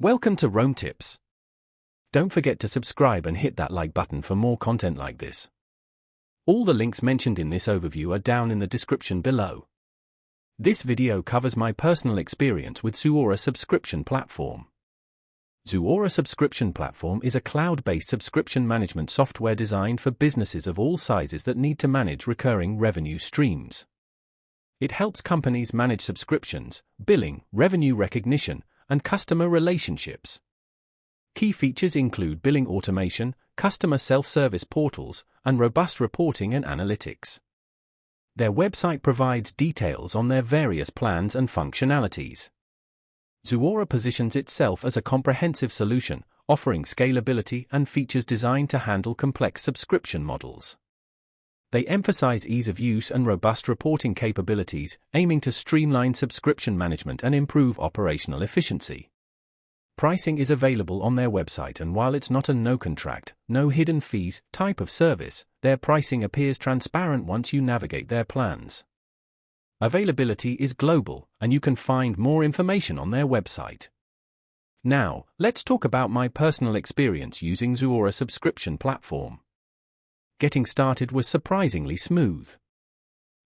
Welcome to Rome Tips. Don't forget to subscribe and hit that like button for more content like this. All the links mentioned in this overview are down in the description below. This video covers my personal experience with Zuora subscription platform. Zuora subscription platform is a cloud-based subscription management software designed for businesses of all sizes that need to manage recurring revenue streams. It helps companies manage subscriptions, billing, revenue recognition, and customer relationships. Key features include billing automation, customer self-service portals, and robust reporting and analytics. Their website provides details on their various plans and functionalities. Zuora positions itself as a comprehensive solution, offering scalability and features designed to handle complex subscription models. They emphasize ease of use and robust reporting capabilities, aiming to streamline subscription management and improve operational efficiency. Pricing is available on their website, and while it's not a no-contract, no hidden fees type of service, their pricing appears transparent once you navigate their plans. Availability is global, and you can find more information on their website. Now, let's talk about my personal experience using Zuora subscription platform. Getting started was surprisingly smooth.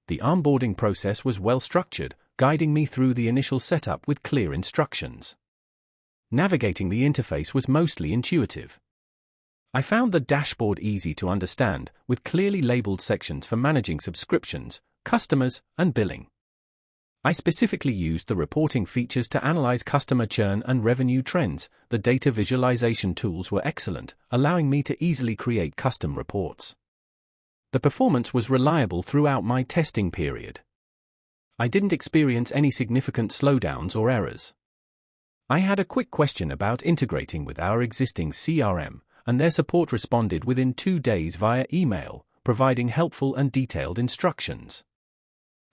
The onboarding process was well structured, guiding me through the initial setup with clear instructions. Navigating the interface was mostly intuitive. I found the dashboard easy to understand, with clearly labeled sections for managing subscriptions, customers, and billing. I specifically used the reporting features to analyze customer churn and revenue trends. The data visualization tools were excellent, allowing me to easily create custom reports. The performance was reliable throughout my testing period. I didn't experience any significant slowdowns or errors. I had a quick question about integrating with our existing CRM, and their support responded within 2 days via email, providing helpful and detailed instructions.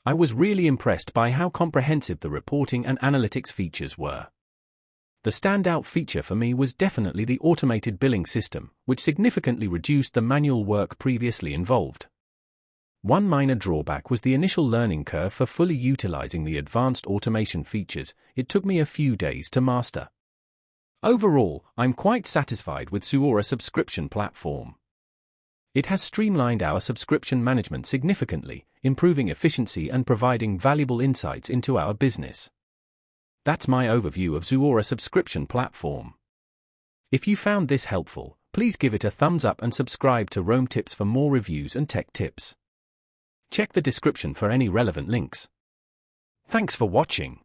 I was really impressed by how comprehensive the reporting and analytics features were. The standout feature for me was definitely the automated billing system, which significantly reduced the manual work previously involved. One minor drawback was the initial learning curve for fully utilizing the advanced automation features. It took me a few days to master. Overall, I'm quite satisfied with Zuora subscription platform. It has streamlined our subscription management significantly, improving efficiency and providing valuable insights into our business. That's my overview of Zuora subscription platform. If you found this helpful, please give it a thumbs up and subscribe to Rome Tips for more reviews and tech tips. Check the description for any relevant links. Thanks for watching.